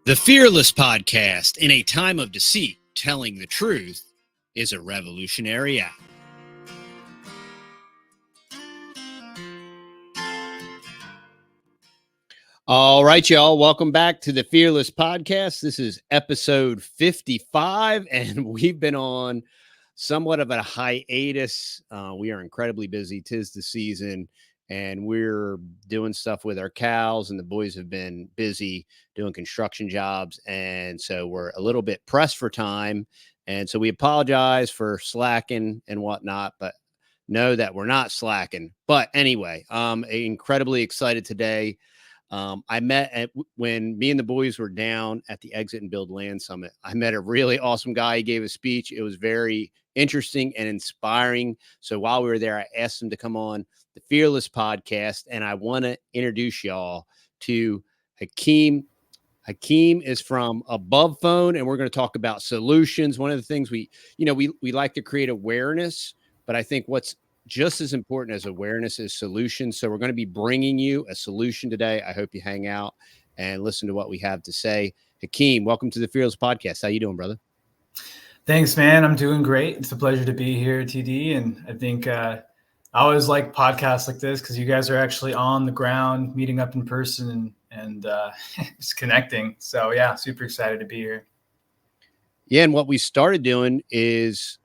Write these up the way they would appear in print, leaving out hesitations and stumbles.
The Fearless Podcast. In a time of deceit, telling the truth is a revolutionary act. All right, y'all. Welcome back to the Fearless Podcast. This is episode 55, and we've been on somewhat of a hiatus. We are incredibly busy. 'Tis the season, and we're doing stuff with our cows, and the boys have been busy doing construction jobs. And so we're a little bit pressed for time. And so we apologize for slacking and whatnot, but know that we're not slacking. But anyway, incredibly excited today. I met when me and the boys were down at the Exit and Build Land Summit. I met a really awesome guy. He gave a speech. It was very interesting and inspiring. So while we were there, I asked him to come on the Fearless Podcast, and I want to introduce y'all to Hakeem. Hakeem is from Above Phone, and we're going to talk about solutions. One of the things we like to create awareness, but I think what's just as important as awareness is solutions. So we're going to be bringing you a solution today. I hope you hang out and listen to what we have to say. Hakeem, welcome to the Fearless Podcast. How you doing, brother? Thanks, man. I'm doing great. It's a pleasure to be here, TD. And I think I always like podcasts like this because you guys are actually on the ground, meeting up in person and just connecting. So yeah, super excited to be here. Yeah, and what we started doing is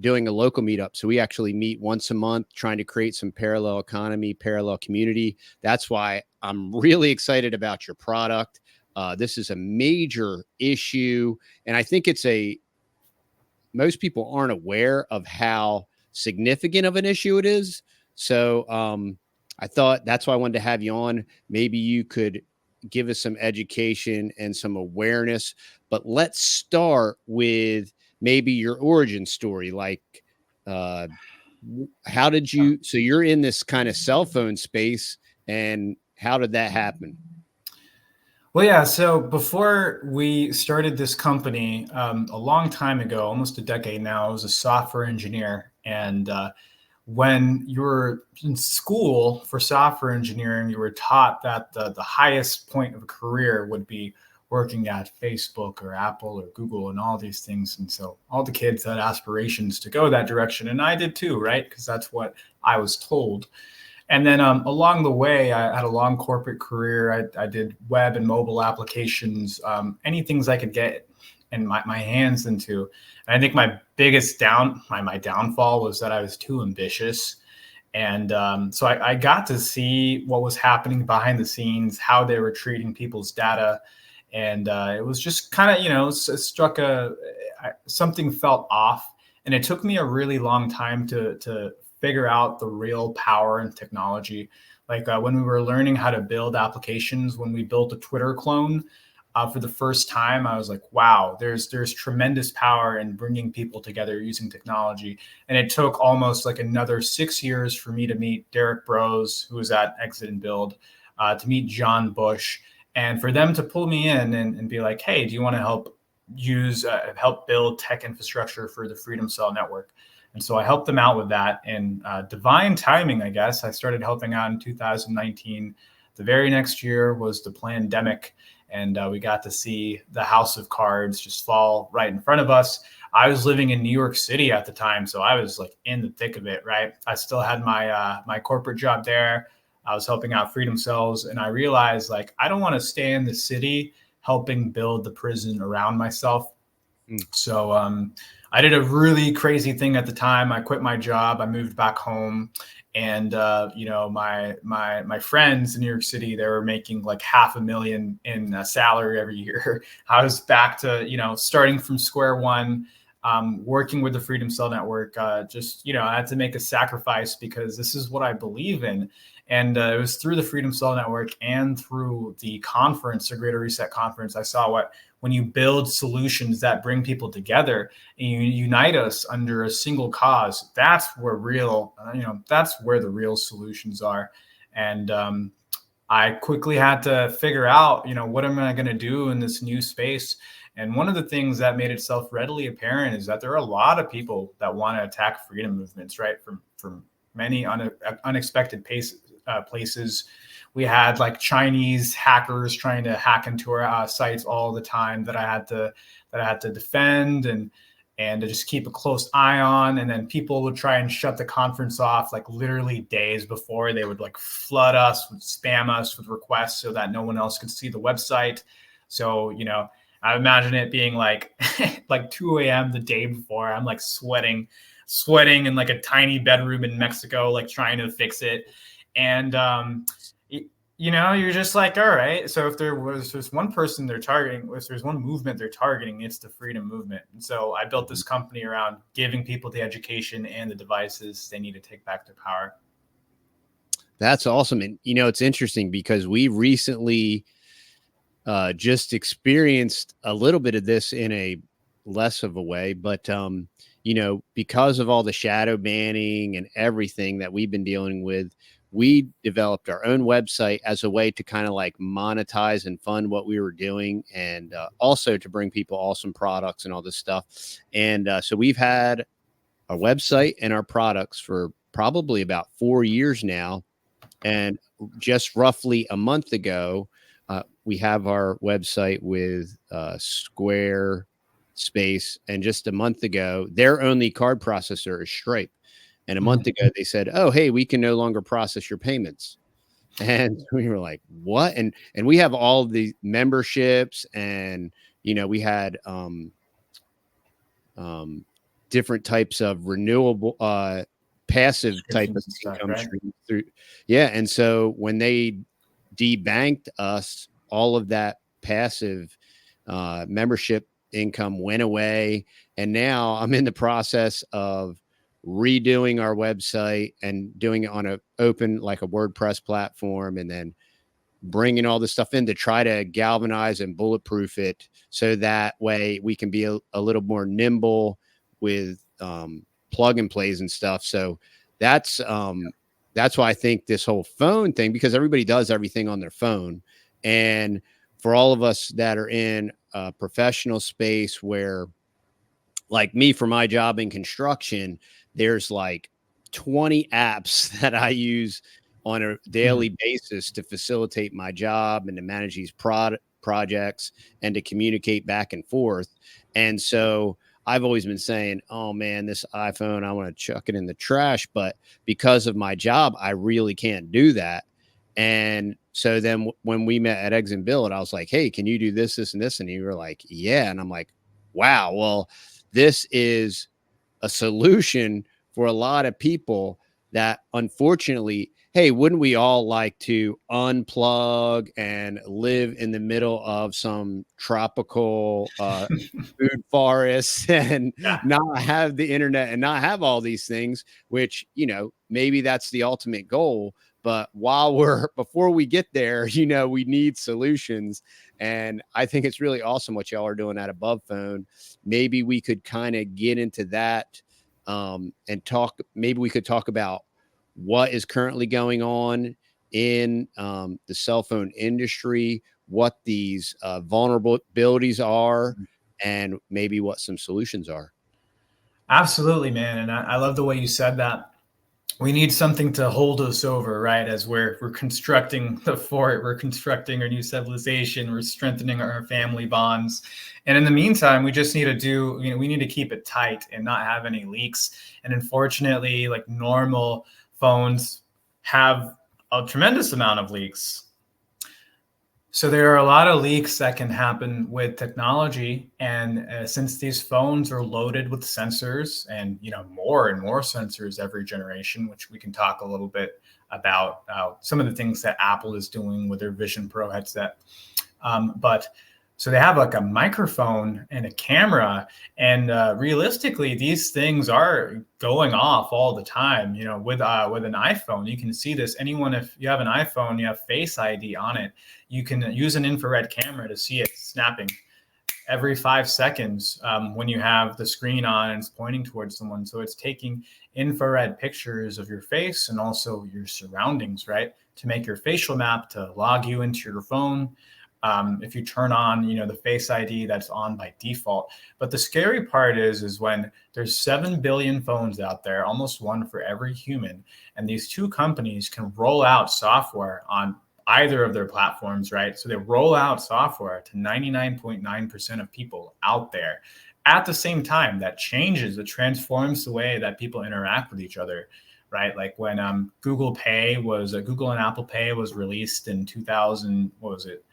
doing a local meetup. So we actually meet once a month, trying to create some parallel economy, parallel community. That's why I'm really excited about your product. This is a major issue. And I think most people aren't aware of how significant of an issue it is. So I thought that's why I wanted to have you on. Maybe you could give us some education and some awareness, but let's start with maybe your origin story. Like, how did you, so you're in this kind of cell phone space, and how did that happen? Well, yeah. So before we started this company, a long time ago, almost a decade now, I was a software engineer. And when you were in school for software engineering, you were taught that the highest point of a career would be working at Facebook or Apple or Google and all these things. And so all the kids had aspirations to go that direction. And I did too, right? Because that's what I was told. And then along the way, I had a long corporate career. I did web and mobile applications, any things I could get in my hands into. And I think my biggest my downfall was that I was too ambitious. And so I got to see what was happening behind the scenes, how they were treating people's data. And it was just kind of, struck something felt off. And it took me a really long time to figure out the real power in technology. Like when we were learning how to build applications, when we built a Twitter clone for the first time, I was like, wow, there's tremendous power in bringing people together using technology. And it took almost like another 6 years for me to meet Derek Bros, who was at Exit and Build, to meet John Bush, and for them to pull me in and be like, hey, do you want to help build tech infrastructure for the Freedom Cell Network? And so I helped them out with that. And divine timing, I guess. I started helping out in 2019. The very next year was the pandemic, and we got to see the house of cards just fall right in front of us. I was living in New York City at the time, so I was like in the thick of it, right? I still had my corporate job there. I was helping out Freedom Cells, and I realized like I don't want to stay in the city helping build the prison around myself. So I did a really crazy thing at the time. I quit my job. I moved back home, and my friends in New York City, they were making like $500,000 in salary every year. I was back to starting from square one, working with the Freedom Cell Network. I had to make a sacrifice because this is what I believe in. And it was through the Freedom Cell Network and through the conference, the Greater Reset Conference, I saw when you build solutions that bring people together and you unite us under a single cause, that's where that's where the real solutions are. And I quickly had to figure out, what am I going to do in this new space? And one of the things that made itself readily apparent is that there are a lot of people that want to attack freedom movements, right? From many unexpected places. We had like Chinese hackers trying to hack into our sites all the time that I had to defend and to just keep a close eye on. And then people would try and shut the conference off like literally days before. They would like flood us, would spam us with requests so that no one else could see the website. So, I imagine it being like like 2 a.m. the day before. I'm like sweating in like a tiny bedroom in Mexico, like trying to fix it. And you're just like, all right. So if there's one person they're targeting, if there's one movement they're targeting, it's the freedom movement. And so I built this company around giving people the education and the devices they need to take back their power. That's awesome. And, it's interesting because we recently just experienced a little bit of this in a less of a way, but, because of all the shadow banning and everything that we've been dealing with, we developed our own website as a way to kind of like monetize and fund what we were doing. And also to bring people awesome products and all this stuff. And so we've had our website and our products for probably about 4 years now. And just roughly a month ago, we have our website with Square Space. And just a month ago, their only card processor is Stripe. And a month ago, they said, "Oh, hey, we can no longer process your payments." And we were like, "What?" And we have all the memberships, and we had different types of renewable passive type of income stream through. Yeah. And so when they debanked us, all of that passive membership income went away. And now I'm in the process of redoing our website and doing it on a open, like a WordPress platform, and then bringing all this stuff in to try to galvanize and bulletproof it. So that way we can be a little more nimble with plug and plays and stuff. So that's why I think this whole phone thing, because everybody does everything on their phone. And for all of us that are in a professional space where, like me, for my job in construction, there's like 20 apps that I use on a daily basis to facilitate my job and to manage these projects and to communicate back and forth. And so I've always been saying, "Oh man, this iPhone, I want to chuck it in the trash." But because of my job, I really can't do that. And so then when we met at Eggs and Build, I was like, "Hey, can you do this, this, and this?" And you were like, "Yeah." And I'm like, "Wow, well, this is a solution for a lot of people that, unfortunately, hey, wouldn't we all like to unplug and live in the middle of some tropical food forest and not have the internet and not have all these things, which, maybe that's the ultimate goal. But before we get there, we need solutions. And I think it's really awesome what y'all are doing at Above Phone. Maybe we could kind of get into that and maybe we could talk about what is currently going on in the cell phone industry, what these vulnerabilities are, and maybe what some solutions are. Absolutely, man. And I love the way you said that. We need something to hold us over, right? As we're constructing the fort, we're constructing our new civilization, we're strengthening our family bonds. And in the meantime, we just need to we need to keep it tight and not have any leaks. And unfortunately, like normal phones have a tremendous amount of leaks. So there are a lot of leaks that can happen with technology. And since these phones are loaded with sensors and, more and more sensors every generation, which we can talk a little bit about some of the things that Apple is doing with their Vision Pro headset. But so they have like a microphone and a camera, and realistically, these things are going off all the time. With an iPhone, you can see this. If you have an iPhone, you have Face ID on it. You can use an infrared camera to see it snapping every 5 seconds when you have the screen on and it's pointing towards someone. So it's taking infrared pictures of your face and also your surroundings, right, to make your facial map to log you into your phone. If you turn on, the Face ID, that's on by default. But the scary part is when there's 7 billion phones out there, almost one for every human, and these two companies can roll out software on either of their platforms, right? So they roll out software to 99.9% of people out there. At the same time, that transforms the way that people interact with each other, right? Like when Google and Apple Pay was released in 2000, what was it?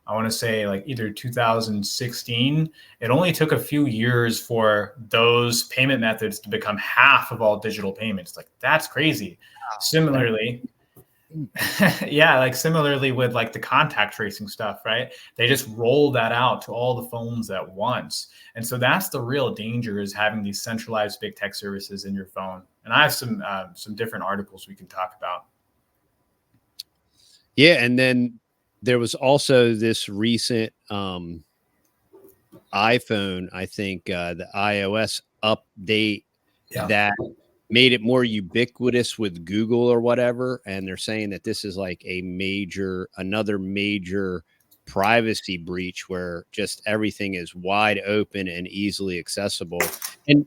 I want to say like either 2016. It only took a few years for those payment methods to become half of all digital payments. Like that's crazy. Wow. Similarly, similarly with like the contact tracing stuff, right? They just roll that out to all the phones at once. And so that's the real danger, is having these centralized big tech services in your phone. And I have some different articles we can talk about. Yeah. And then there was also this recent iPhone, I think the iOS update that made it more ubiquitous with Google or whatever. And they're saying that this is like another major privacy breach where just everything is wide open and easily accessible. And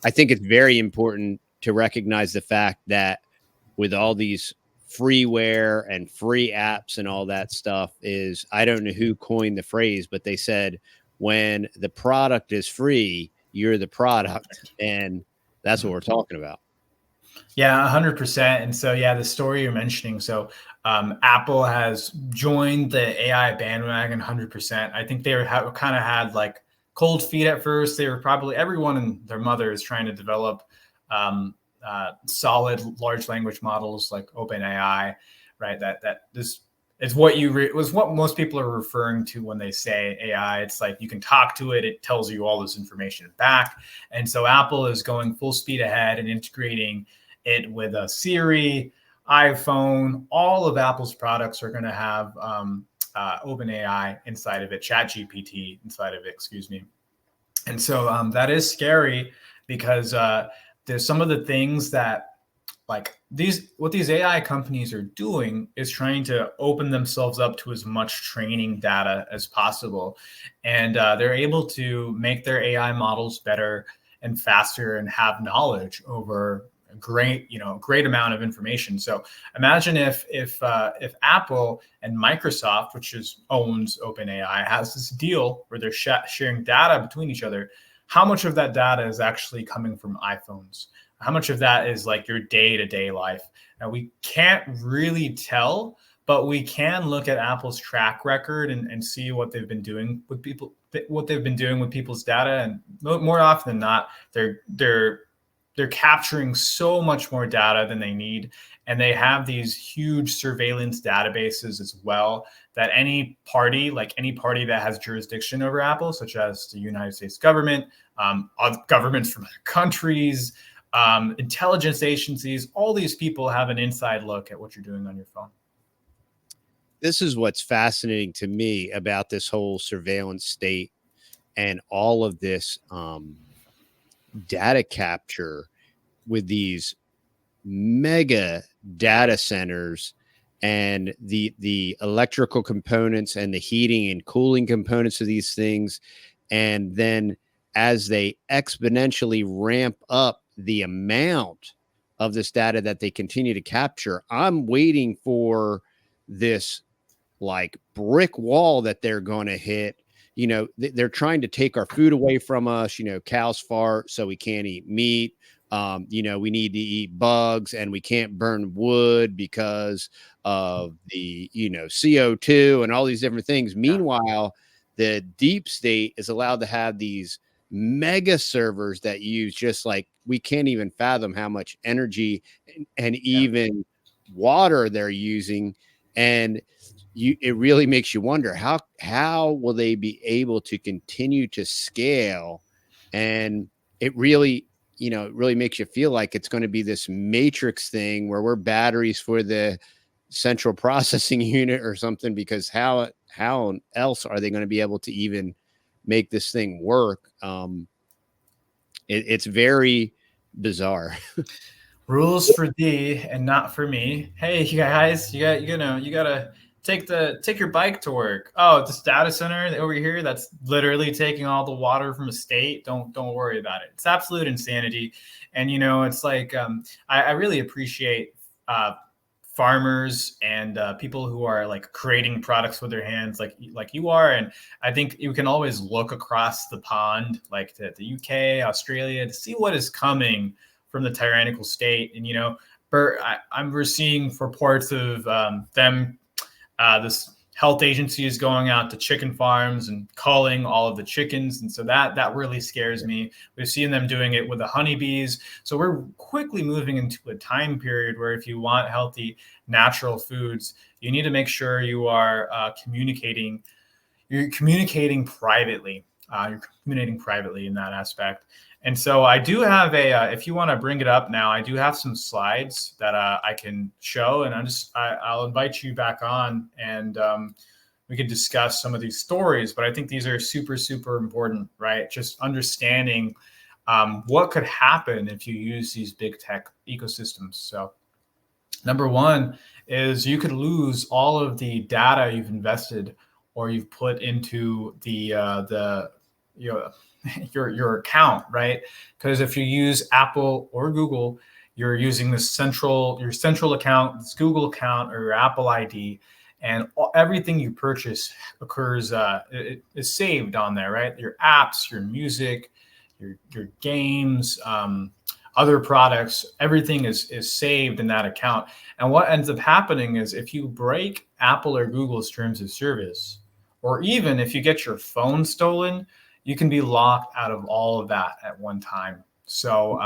I think it's very important to recognize the fact that with all these freeware and free apps and all that stuff, I don't know who coined the phrase, but they said, when the product is free, you're the product. And that's what we're talking about. Yeah, 100%. And so, the story you're mentioning. So Apple has joined the AI bandwagon 100%. I think they kind of had like cold feet at first. They were probably, everyone and their mother is trying to develop solid large language models like OpenAI, right? That this is what was what most people are referring to when they say AI. It's like you can talk to it, it tells you all this information back. And so Apple is going full speed ahead and integrating it with a Siri, iPhone. All of Apple's products are going to have OpenAI inside of it, ChatGPT inside of it, excuse me. And so that is scary, because there's some of the things that what these AI companies are doing is trying to open themselves up to as much training data as possible. And they're able to make their AI models better and faster and have knowledge over a great amount of information. So imagine if Apple and Microsoft, which owns OpenAI, has this deal where they're sharing data between each other. How much of that data is actually coming from iPhones? How much of that is like your day-to-day life? Now, we can't really tell, but we can look at Apple's track record and see what they've been doing with people's data. And more often than not, they're capturing so much more data than they need. And they have these huge surveillance databases as well, that any party that has jurisdiction over Apple, such as the United States government, governments from other countries, intelligence agencies, all these people have an inside look at what you're doing on your phone. This is what's fascinating to me about this whole surveillance state and all of this data capture with these mega data centers and the electrical components and the heating and cooling components of these things. And then as they exponentially ramp up the amount of this data that they continue to capture, I'm waiting for this like brick wall that they're going to hit. They're trying to take our food away from us. Cows fart, so we can't eat meat. We need to eat bugs, and we can't burn wood because of the, CO2 and all these different things. Meanwhile, the deep state is allowed to have these mega servers that use just like, we can't even fathom how much energy and even water they're using. And it really makes you wonder, how will they be able to continue to scale? And it really makes you feel like it's going to be this matrix thing where we're batteries for the central processing unit or something, because how else are they going to be able to even make this thing work? It's very bizarre. Rules for thee and not for me. Hey, you guys, you gotta take your bike to work. Oh, this data center over here that's literally taking all the water from a state. Don't worry about it. It's absolute insanity. And it's like I really appreciate farmers and people who are like creating products with their hands, like you are. And I think you can always look across the pond, like to the UK, Australia, to see what is coming from the tyrannical state. And we're seeing reports of them. This health agency is going out to chicken farms and culling all of the chickens. And so that really scares me. We've seen them doing it with the honeybees. So we're quickly moving into a time period where if you want healthy, natural foods, you need to make sure you are communicating. You're communicating privately. You're communicating privately in that aspect. And so I do have if you want to bring it up now, I do have some slides that I can show, and I'll invite you back on, and we could discuss some of these stories. But I think these are super, super important, right? Just understanding what could happen if you use these big tech ecosystems. So number one is you could lose all of the data you've invested or you've put into your account, right? Because if you use Apple or Google, you're using your central account, this Google account or your Apple ID, and everything you purchase occurs it is saved on there, right? Your apps, your music, your games, other products, everything is saved in that account. And what ends up happening is if you break Apple or Google's terms of service, or even if you get your phone stolen, you can be locked out of all of that at one time. So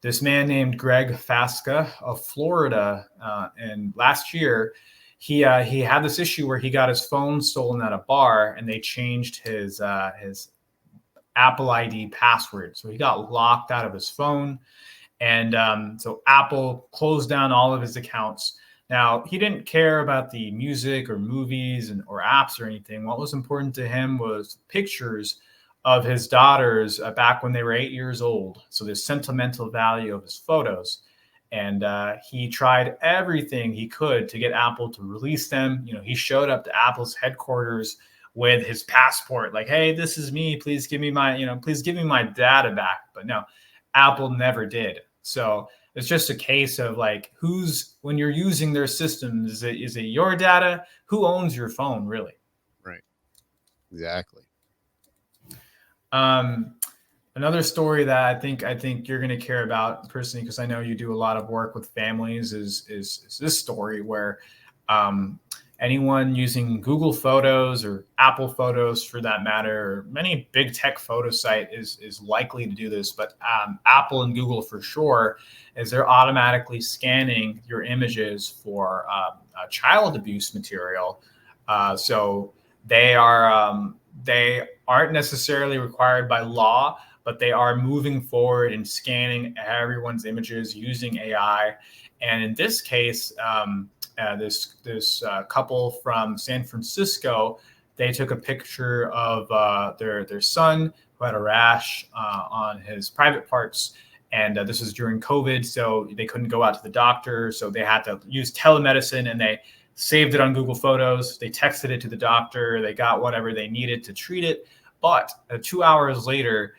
this man named Greg Fasca of Florida, and last year, he had this issue where he got his phone stolen at a bar, and they changed his Apple ID password. So he got locked out of his phone. And so Apple closed down all of his accounts. Now, he didn't care about the music or movies or apps or anything. What was important to him was pictures of his daughters back when they were 8 years old. So the sentimental value of his photos. And he tried everything he could to get Apple to release them. He showed up to Apple's headquarters with his passport, like, hey, this is me. Please give me my data back. But no, Apple never did. So it's just a case of like, when you're using their system, is it your data? Who owns your phone, really? Right. Exactly. Another story that I think you're going to care about personally, because I know you do a lot of work with families, is this story where anyone using Google Photos or Apple Photos for that matter, or many big tech photo site is likely to do this, but Apple and Google for sure, is they're automatically scanning your images for child abuse material. So they aren't necessarily required by law, but they are moving forward and scanning everyone's images using AI. And in this case, this couple from San Francisco, they took a picture of their son who had a rash on his private parts. And this was during COVID, so they couldn't go out to the doctor. So they had to use telemedicine, and they saved it on Google Photos. They texted it to the doctor. They got whatever they needed to treat it. But 2 hours later,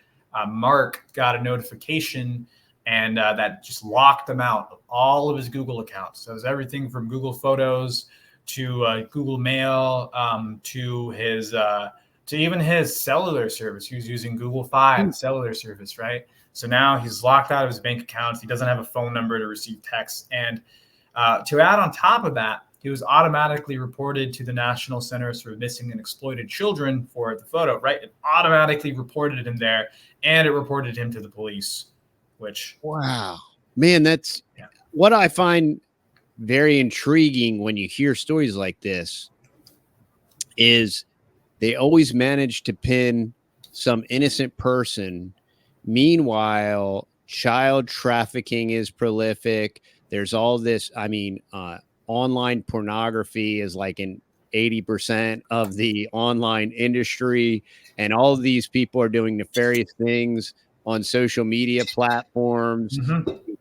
Mark got a notification, and that just locked him out of all of his Google accounts. So it was everything from Google Photos to Google Mail to even his cellular service. He was using Google Fi cellular service, right? So now he's locked out of his bank accounts. He doesn't have a phone number to receive texts. And to add on top of that, he was automatically reported to the National Centers for Missing and Exploited Children for the photo, right? It automatically reported him there, and it reported him to the police, which... Wow. Man, that's what I find very intriguing when you hear stories like this is they always manage to pin some innocent person. Meanwhile, child trafficking is prolific. There's all this, online pornography is like in 80% of the online industry. And all of these people are doing nefarious things on social media platforms,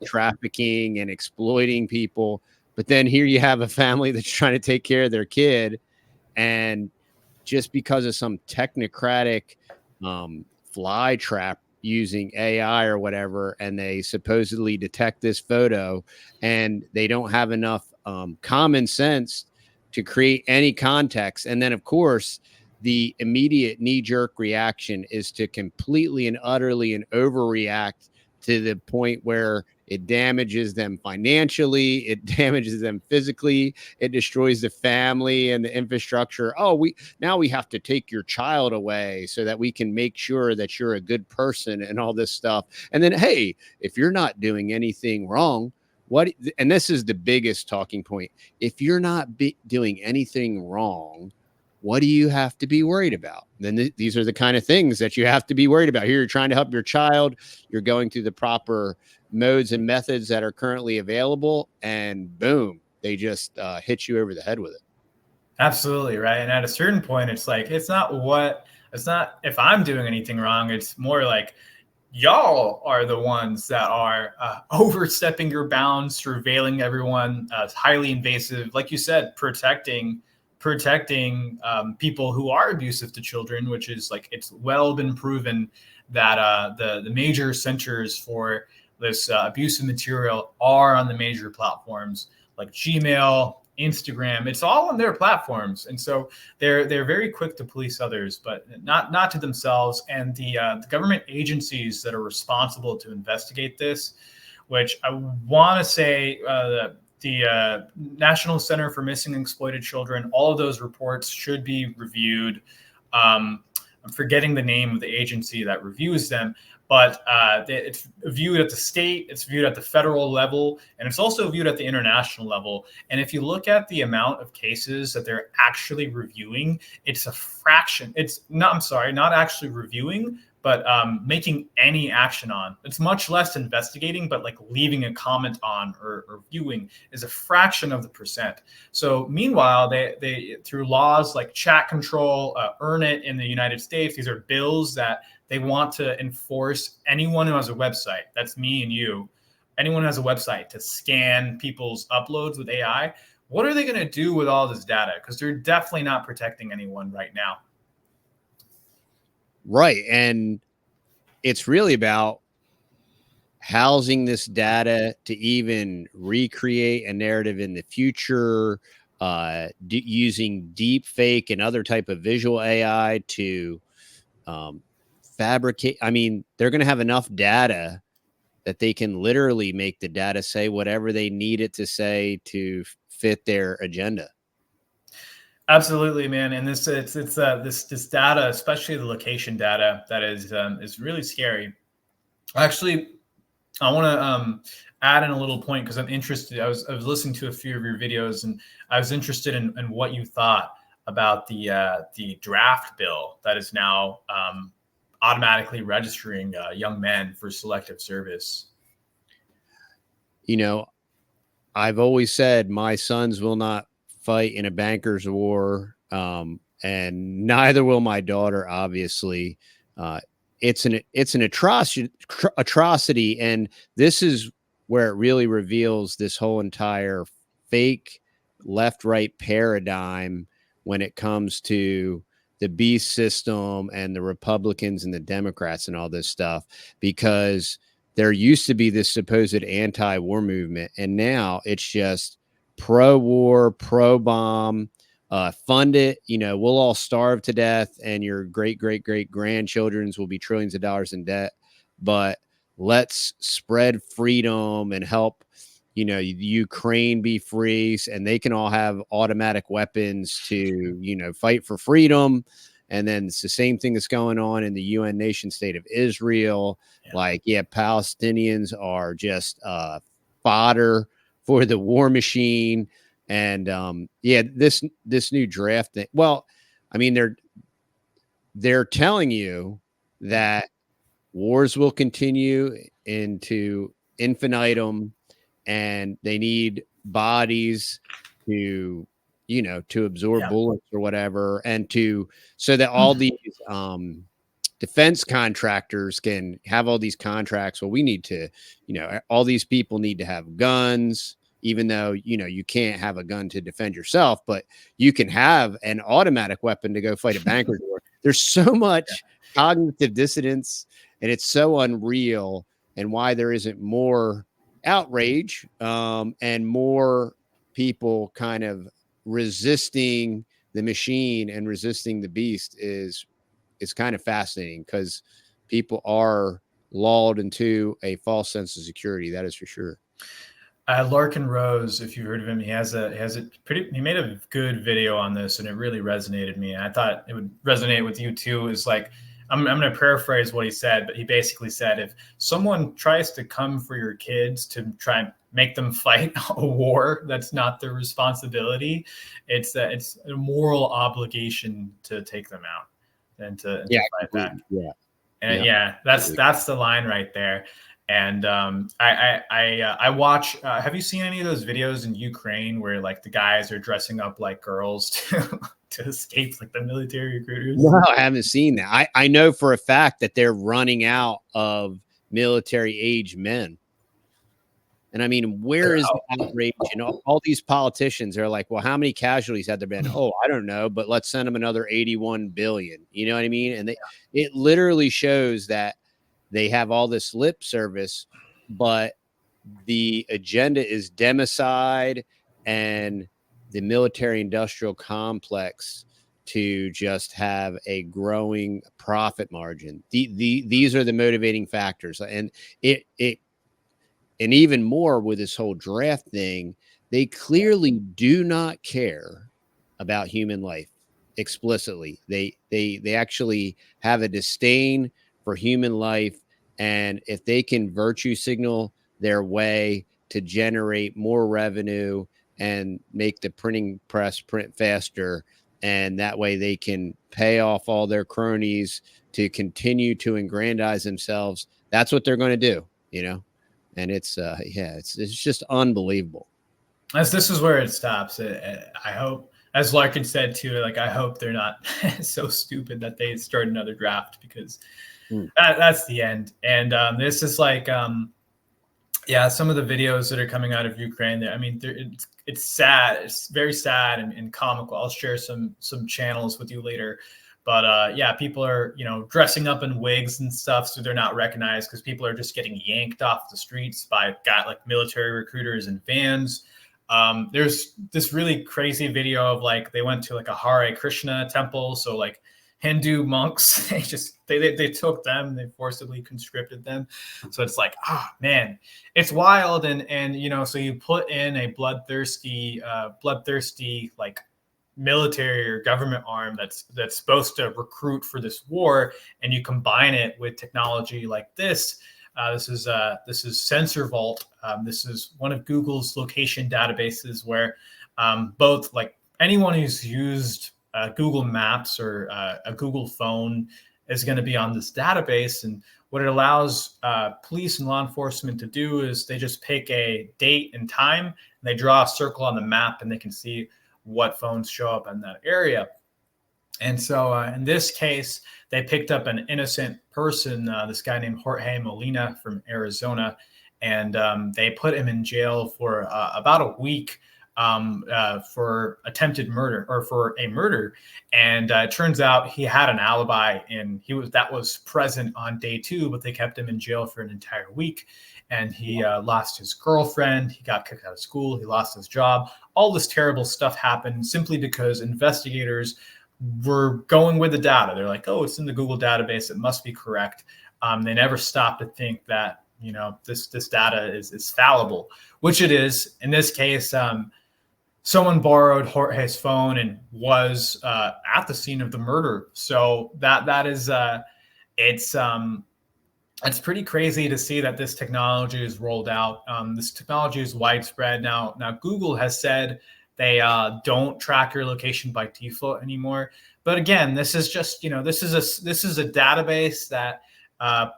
trafficking and exploiting people. But then here you have a family that's trying to take care of their kid, and just because of some technocratic fly trap using AI or whatever, and they supposedly detect this photo, and they don't have enough common sense to create any context. And then, of course, the immediate knee-jerk reaction is to completely and utterly and overreact to the point where it damages them financially, it damages them physically, it destroys the family and the infrastructure. Oh, now we have to take your child away so that we can make sure that you're a good person and all this stuff. And then, hey, if you're not doing anything wrong, what? And this is the biggest talking point. If you're not doing anything wrong, what do you have to be worried about? Then these are the kind of things that you have to be worried about. Here, you're trying to help your child. You're going through the proper modes and methods that are currently available, and boom, they just hit you over the head with it. Absolutely, right. And at a certain point, it's like, it's not if I'm doing anything wrong. It's more like, y'all are the ones that are overstepping your bounds, surveilling everyone. It's highly invasive, like you said, protecting people who are abusive to children, which is like, it's well been proven that the major centers for this abusive material are on the major platforms like Gmail, Instagram. It's all on their platforms, and so they're very quick to police others, but not to themselves. And the government agencies that are responsible to investigate this, which I want to say the National Center for Missing and Exploited Children, all of those reports should be reviewed. I'm forgetting the name of the agency that reviews them, but it's viewed at the state, it's viewed at the federal level, and it's also viewed at the international level. And if you look at the amount of cases that they're actually reviewing, it's a fraction. Not actually reviewing, but making any action on. It's much less investigating, but like leaving a comment on or viewing is a fraction of the percent. So meanwhile, they through laws like chat control, Earn It in the United States, these are bills that they want to enforce anyone who has a website. That's me and you. Anyone who has a website to scan people's uploads with AI. What are they going to do with all this data? Because they're definitely not protecting anyone right now. Right. And it's really about housing this data to even recreate a narrative in the future, using deep fake and other type of visual AI to fabricate. I mean, they're going to have enough data that they can literally make the data say whatever they need it to say to fit their agenda. Absolutely, man. And this data, especially the location data, that is really scary. Actually, I want to add in a little point because I'm interested. I was listening to a few of your videos, and I was interested in what you thought about the draft bill that is now automatically registering young men for selective service. You know, I've always said my sons will not fight in a banker's war, and neither will my daughter. Obviously, it's an atrocity, and this is where it really reveals this whole entire fake left-right paradigm when it comes to the beast system and the Republicans and the Democrats and all this stuff, because there used to be this supposed anti-war movement, and now it's just pro-war, pro-bomb, fund it. We'll all starve to death, and your great-great-great-grandchildren's will be trillions of dollars in debt. But let's spread freedom and help, Ukraine be free, and they can all have automatic weapons to, fight for freedom. And then it's the same thing that's going on in the UN nation state of Israel. Yeah. Palestinians are just fodder for the war machine. And this new draft thing. Well, I mean, they're telling you that wars will continue into infinitum, and they need bodies to absorb bullets or whatever, and so that all these defense contractors can have all these contracts. Well, we need to, all these people need to have guns, even though, you can't have a gun to defend yourself, but you can have an automatic weapon to go fight a banker door. There's so much cognitive dissonance, and it's so unreal, and why there isn't more outrage and more people kind of resisting the machine and resisting the beast is kind of fascinating, because people are lulled into a false sense of security. That is for sure. Larkin Rose, if you've heard of him, he made a good video on this, and it really resonated with me. I thought it would resonate with you too. Is like, I'm going to paraphrase what he said, but he basically said, if someone tries to come for your kids to try and make them fight a war that's not their responsibility, it's a moral obligation to take them out and to fight back. Yeah. And that's the line right there. And I watch. Have you seen any of those videos in Ukraine where like the guys are dressing up like girls to escape like the military recruiters? No, I haven't seen that. I know for a fact that they're running out of military age men. And I mean, where is the outrage? And all these politicians are like, well, how many casualties had there been? Oh, I don't know, but let's send them another 81 billion. You know what I mean? And it literally shows that they have all this lip service, but the agenda is democide and the military industrial complex to just have a growing profit margin. These are the motivating factors. And and even more with this whole draft thing, they clearly do not care about human life explicitly. They actually have a disdain for human life. And if they can virtue signal their way to generate more revenue and make the printing press print faster, and that way they can pay off all their cronies to continue to aggrandize themselves, that's what they're going to do, And it's just unbelievable. This is where it stops. I hope, as Larkin said too, like I hope they're not so stupid that they start another draft, because that's the end. And this is like, some of the videos that are coming out of Ukraine there. I mean, it's sad. It's very sad and comical. I'll share some channels with you later. But people are, dressing up in wigs and stuff so they're not recognized, because people are just getting yanked off the streets by like military recruiters in vans. There's this really crazy video of like they went to like a Hare Krishna temple. So like Hindu monks, they took them, they forcibly conscripted them. So it's like, man, it's wild. And so you put in a bloodthirsty like military or government arm that's supposed to recruit for this war, and you combine it with technology like this. This is SensorVault. This is one of Google's location databases where both like anyone who's used Google Maps or a Google phone is going to be on this database. And what it allows police and law enforcement to do is they just pick a date and time, and they draw a circle on the map, and they can see what phones show up in that area. And so in this case, they picked up an innocent person, this guy named Jorge Molina from Arizona, and they put him in jail for about a week for attempted murder, or for a murder. And it turns out he had an alibi, and that was present on day 2, but they kept him in jail for an entire week. And he lost his girlfriend. He got kicked out of school. He lost his job. All this terrible stuff happened simply because investigators were going with the data. They're like, oh, it's in the Google database. It must be correct. They never stopped to think that, this data is fallible, which it is. In this case, someone borrowed Jorge's phone and was at the scene of the murder. So that is it's pretty crazy to see that this technology is rolled out. This technology is widespread now. Now, Google has said they don't track your location by default anymore. But again, this is just, this is a database that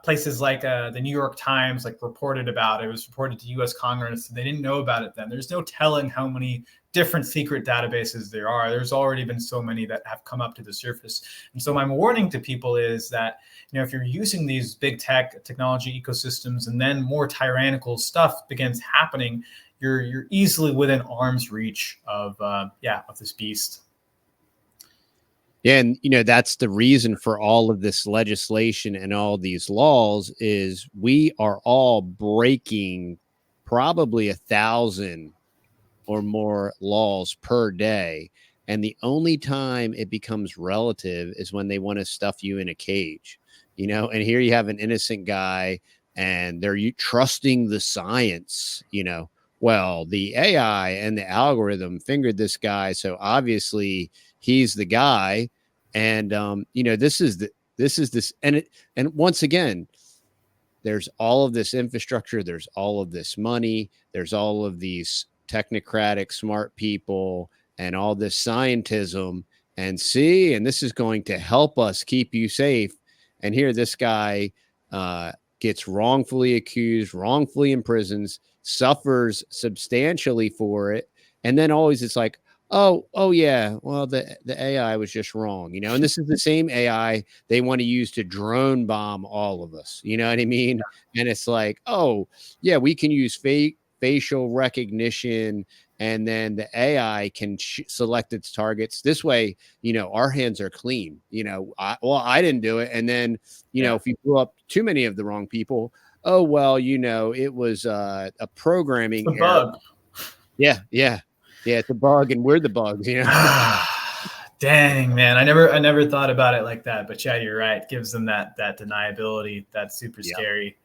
places like the New York Times reported about. It was reported to U.S. Congress. They didn't know about it then. There's no telling how many different secret databases there are. There's already been so many that have come up to the surface. And so my warning to people is that, if you're using these big technology ecosystems and then more tyrannical stuff begins happening, you're easily within arm's reach of this beast. Yeah, and that's the reason for all of this legislation and all these laws is we are all breaking probably 1,000 or more laws per day. And the only time it becomes relative is when they want to stuff you in a cage, and here you have an innocent guy and they're trusting the science, well, the AI and the algorithm fingered this guy. So obviously he's the guy. And, and once again, there's all of this infrastructure. There's all of this money. There's all of these technocratic, smart people and all this scientism and this is going to help us keep you safe. And here this guy gets wrongfully accused, wrongfully imprisoned, suffers substantially for it. And then always it's like, oh yeah, well, the AI was just wrong, and this is the same AI they want to use to drone bomb all of us. You know what I mean? And it's like, oh yeah, we can use facial recognition, and then the AI can select its targets. This way, our hands are clean. I didn't do it. And then, if you blew up too many of the wrong people, oh well, it was a programming error. Bug. Yeah, it's a bug, and we're the bugs. Dang, man, I never thought about it like that. But yeah, you're right. It gives them that deniability. That's super scary.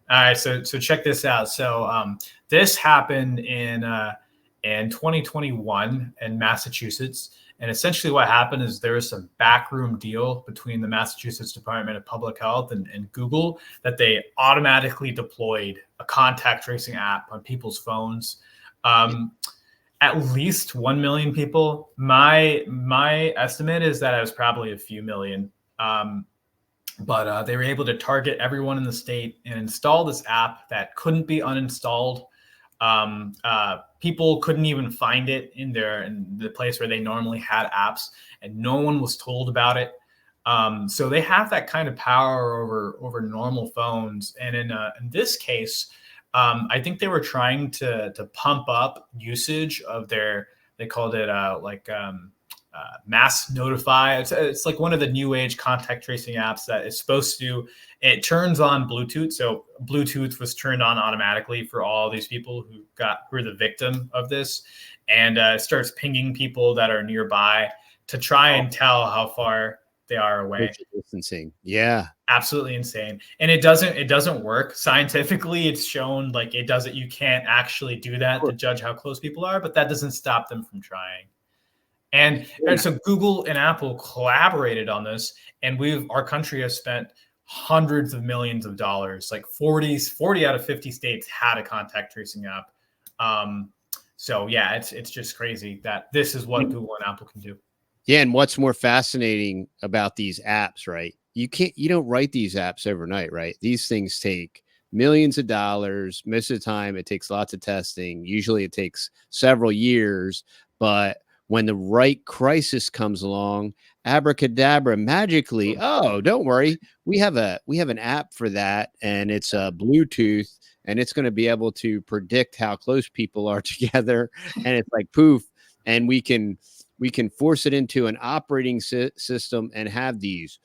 All right, so check this out. So this happened in 2021 in Massachusetts, and essentially what happened is there was some backroom deal between the Massachusetts Department of Public Health and Google that they automatically deployed a contact tracing app on people's phones. At least 1 million people. My estimate is that it was probably a few million. But they were able to target everyone in the state and install this app that couldn't be uninstalled. People couldn't even find it in the place where they normally had apps, and no one was told about it. So they have that kind of power over normal phones. And in this case, I think they were trying to pump up usage of they called it Mass Notify. It's like one of the new age contact tracing apps that is supposed to, it turns on Bluetooth. So Bluetooth was turned on automatically for all these people who are the victim of this. And it starts pinging people that are nearby to try and tell how far they are away. Distancing. Yeah. Absolutely insane. And it doesn't work. Scientifically, it's shown like it doesn't, you can't actually do that to judge how close people are, but that doesn't stop them from trying. And so Google and Apple collaborated on this, and our country has spent hundreds of millions of dollars, like 40 out of 50 states had a contact tracing app. So yeah, it's just crazy that this is what Google and Apple can do. Yeah. And what's more fascinating about these apps, right? You don't write these apps overnight, right? These things take millions of dollars. Most of the time it takes lots of testing. Usually it takes several years, but when the right crisis comes along, abracadabra, magically, oh, don't worry, we have an app for that, and it's a Bluetooth, and it's going to be able to predict how close people are together, and it's like poof, and we can force it into an operating system and have these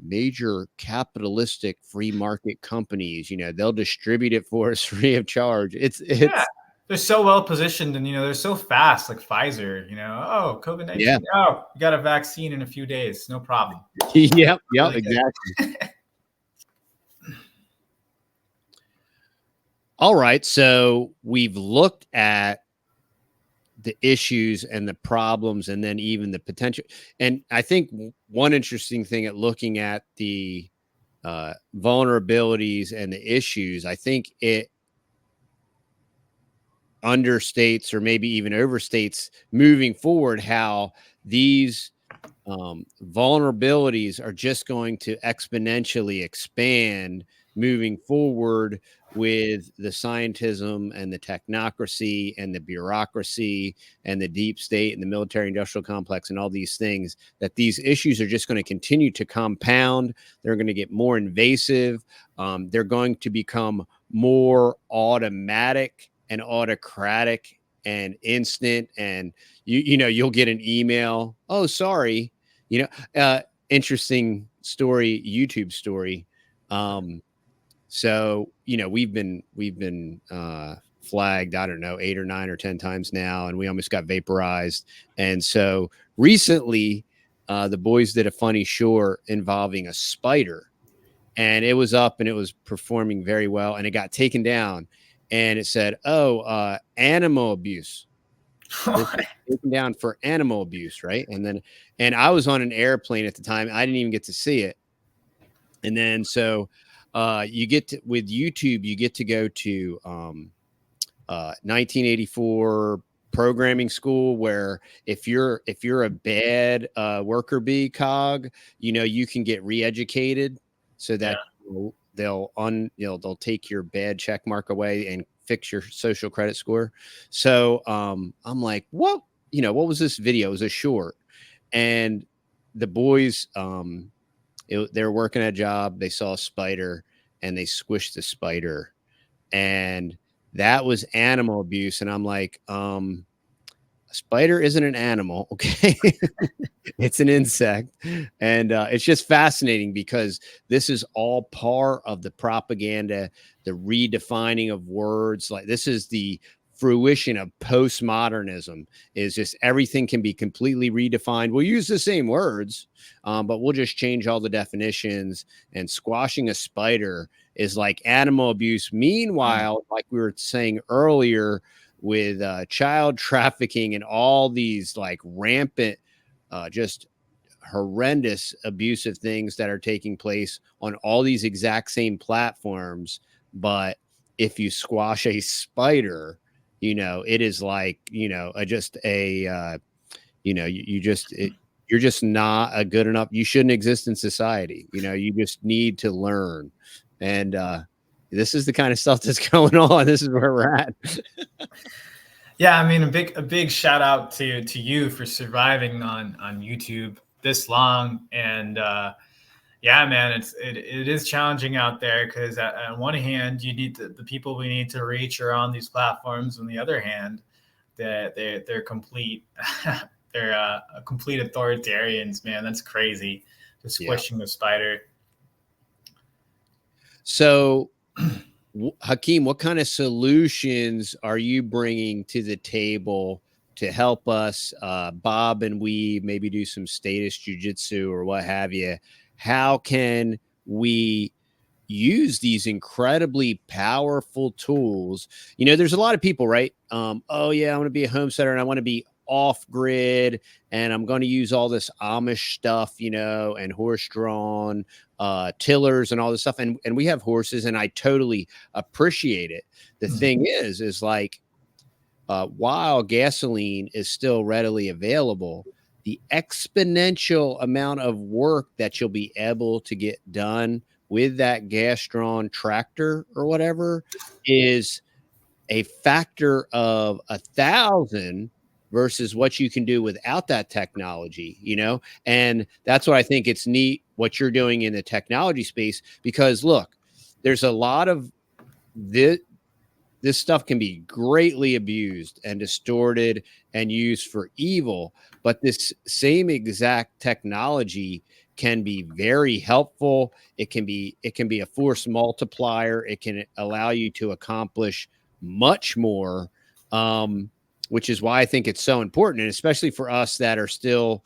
major capitalistic free market companies. They'll distribute it for us free of charge. It's they're so well positioned, and they're so fast, like Pfizer. Oh, COVID-19. Yeah. Oh, you got a vaccine in a few days, no problem. Yep, exactly. All right, so we've looked at the issues and the problems, and then even the potential. And I think one interesting thing at looking at the vulnerabilities and the issues, I think it understates or maybe even overstates moving forward how these vulnerabilities are just going to exponentially expand moving forward with the scientism and the technocracy and the bureaucracy and the deep state and the military industrial complex and all these things, that these issues are just going to continue to compound. They're going to get more invasive. They're going to become more automatic. and autocratic and instant, and you'll get an email, oh sorry, interesting story, YouTube story. So we've been flagged, I don't know, 8 or 9 or 10 times now, and we almost got vaporized. And so recently the boys did a funny short involving a spider, and it was up and it was performing very well, and it got taken down, and it said, oh, animal abuse. This was taken down for animal abuse, right? And I was on an airplane at the time. I didn't even get to see it. And then so you get to, with YouTube, you get to go to 1984 programming school, where if you're a bad worker bee cog, you can get re-educated, so that they'll take your bad check mark away and fix your social credit score. So I'm like, what was this video? It was a short, and the boys they were working a job, they saw a spider and they squished the spider, and that was animal abuse. And I'm like, a spider isn't an animal, okay? It's an insect. And it's just fascinating, because this is all part of the propaganda, the redefining of words. Like, this is the fruition of postmodernism, is just everything can be completely redefined. We'll use the same words, but we'll just change all the definitions. And squashing a spider is like animal abuse. Meanwhile, like we were saying earlier, with child trafficking and all these like rampant, just horrendous abusive things that are taking place on all these exact same platforms. But if you squash a spider, it is like, you're just not a good enough. You shouldn't exist in society. You just need to learn. And this is the kind of stuff that's going on. This is where we're at. Yeah, I mean, a big shout out to you for surviving on YouTube this long. And yeah, man, it is challenging out there, because on one hand, you need the people we need to reach are on these platforms. On the other hand, they're complete they're complete authoritarians, man. That's crazy. Just squishing the spider. So Hakeem, what kind of solutions are you bringing to the table to help us bob and weave, maybe do some status jujitsu or what have you? How can we use these incredibly powerful tools? There's a lot of people, right? Oh yeah, I want to be a homesteader and I want to be off grid, and I'm going to use all this Amish stuff, and horse drawn tillers and all this stuff. And we have horses, and I totally appreciate it. The thing is like, while gasoline is still readily available, the exponential amount of work that you'll be able to get done with that gas-drawn tractor or whatever is a factor of 1,000 versus what you can do without that technology, And that's what I think it's neat what you're doing in the technology space, because look, there's a lot of this stuff can be greatly abused and distorted and used for evil, but this same exact technology can be very helpful. It can be a force multiplier. It can allow you to accomplish much more, which is why I think it's so important. And especially for us that are still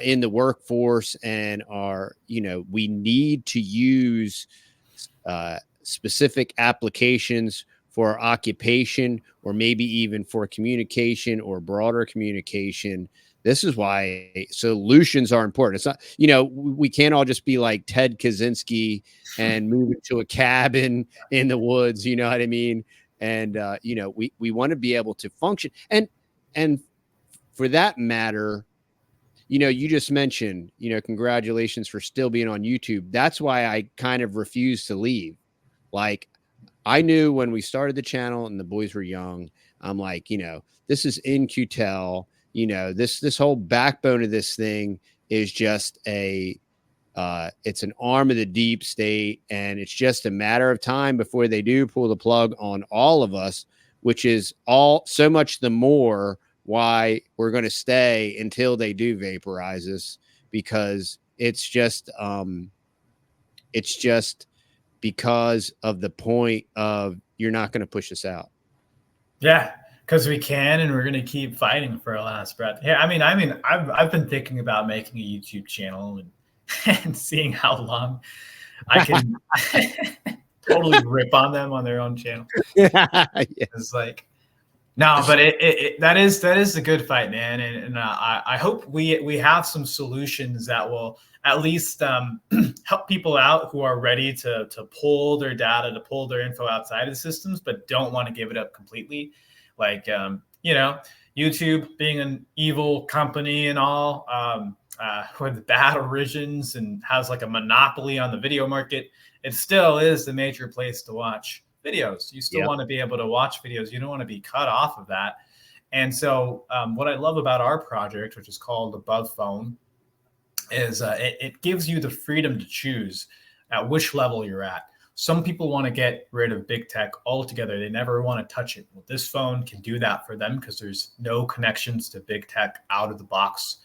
in the workforce and are, we need to use specific applications for our occupation, or maybe even for communication or broader communication. This is why solutions are important. It's not, we can't all just be like Ted Kaczynski and move into a cabin in the woods. You know what I mean? And, we want to be able to function. And for that matter, you just mentioned, congratulations for still being on YouTube. That's why I kind of refuse to leave. Like, I knew when we started the channel and the boys were young, I'm like, this is In-Q-Tel, this whole backbone of this thing is just it's an arm of the deep state. And it's just a matter of time before they do pull the plug on all of us, which is all so much the more why we're going to stay until they do vaporize us, because it's just because of the point of you're not going to push us out. Yeah, because we can, and we're gonna keep fighting for our last breath. Yeah, I mean, I've been thinking about making a YouTube channel and seeing how long I can totally rip on them on their own channel. Yeah. It's like, no, but that is a good fight, man, and I hope we have some solutions that will at least help people out who are ready to pull their data, to pull their info outside of the systems, but don't want to give it up completely. Like YouTube being an evil company and all, with bad origins and has like a monopoly on the video market, it still is the major place to watch videos. You still want to be able to watch videos. You don't want to be cut off of that. And so what I love about our project, which is called Above Phone, is it gives you the freedom to choose at which level you're at. Some people want to get rid of big tech altogether. They never want to touch it. Well, this phone can do that for them because there's no connections to big tech out of the box.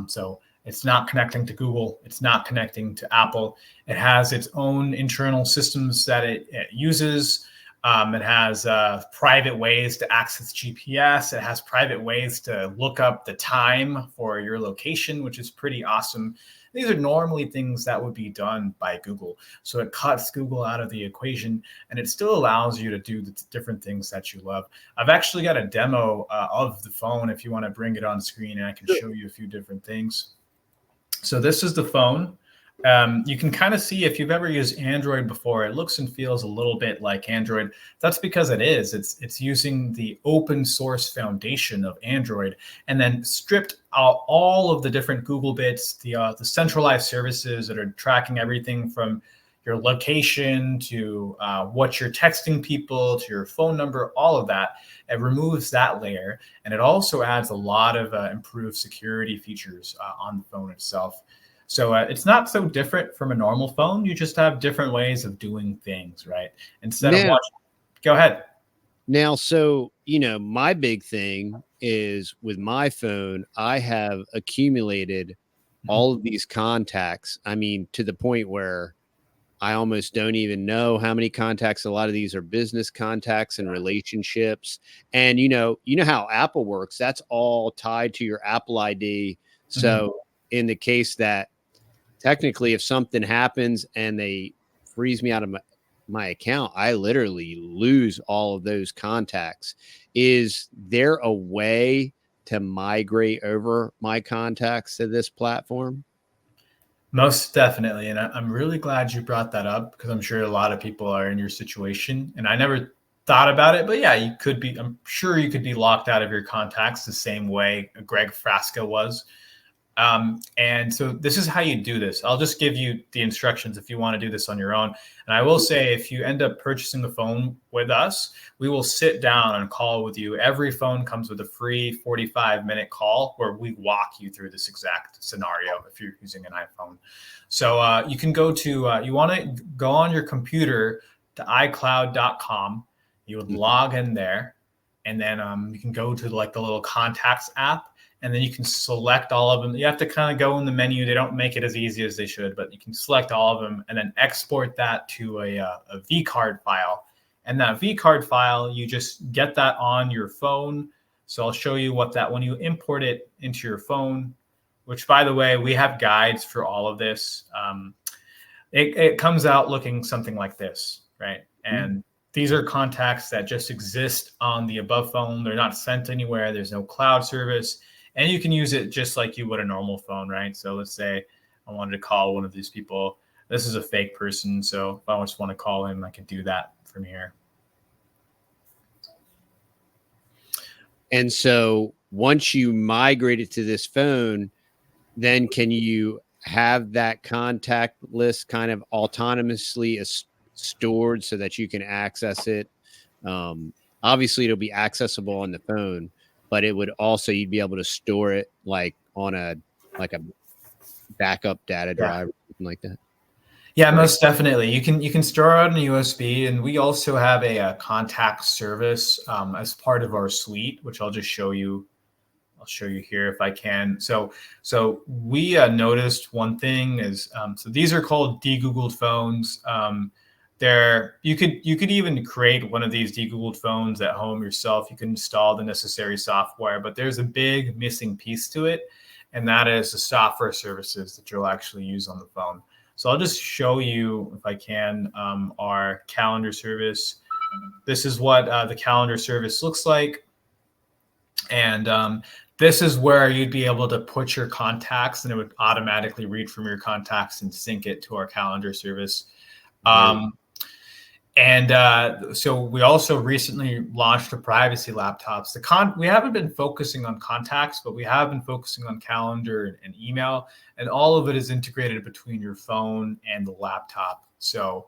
So it's not connecting to Google. It's not connecting to Apple. It has its own internal systems that it uses. It has private ways to access GPS. It has private ways to look up the time for your location, which is pretty awesome. These are normally things that would be done by Google. So it cuts Google out of the equation, and it still allows you to do the different things that you love. I've actually got a demo of the phone if you want to bring it on screen, and I can show you a few different things. So this is the phone. You can kind of see if you've ever used Android before, it looks and feels a little bit like Android. That's because it is. It's using the open source foundation of Android and then stripped out all of the different Google bits, the centralized services that are tracking everything from your location to what you're texting people to your phone number, all of that. It removes that layer, and it also adds a lot of improved security features on the phone itself. So it's not so different from a normal phone. You just have different ways of doing things, right? Instead of watching. Go ahead. Now, so, my big thing is with my phone, I have accumulated all of these contacts. I mean, to the point where I almost don't even know how many contacts. A lot of these are business contacts and relationships. And, you know how Apple works. That's all tied to your Apple ID. So in the case that technically, if something happens and they freeze me out of my account, I literally lose all of those contacts. Is there a way to migrate over my contacts to this platform? Most definitely. And I'm really glad you brought that up because I'm sure a lot of people are in your situation. And I never thought about it, but yeah, I'm sure you could be locked out of your contacts the same way Greg Frasca was. And so this is how you do this. I'll just give you the instructions if you want to do this on your own. And I will say, if you end up purchasing the phone with us, we will sit down and call with you. Every phone comes with a free 45-minute call where we walk you through this exact scenario if you're using an iPhone. So you can go to, you want to go on your computer to iCloud.com. You would log in there, and then you can go to like the little contacts app. And then you can select all of them. You have to kind of go in the menu. They don't make it as easy as they should, but you can select all of them and then export that to a vCard file. And that vCard file, you just get that on your phone. So I'll show you when you import it into your phone, which, by the way, we have guides for all of this. It comes out looking something like this, right? And these are contacts that just exist on the Above phone. They're not sent anywhere. There's no cloud service. And you can use it just like you would a normal phone, right? So let's say I wanted to call one of these people. This is a fake person. So if I just want to call him, I can do that from here. And so once you migrate it to this phone, then can you have that contact list kind of autonomously stored so that you can access it? Obviously, it'll be accessible on the phone, but it would also, you'd be able to store it like on a backup data drive or something like that. Yeah, most definitely. You can store it on a USB, and we also have a contact service as part of our suite, which I'll just show you. I'll show you here if I can. So we noticed one thing is so these are called de-Googled phones. You could even create one of these de-Googled phones at home yourself. You can install the necessary software, but there's a big missing piece to it, and that is the software services that you'll actually use on the phone. So I'll just show you, if I can, our calendar service. This is what the calendar service looks like. And this is where you'd be able to put your contacts, and it would automatically read from your contacts and sync it to our calendar service. So we also recently launched the privacy laptops. We haven't been focusing on contacts, but we have been focusing on calendar and email, and all of it is integrated between your phone and the laptop. So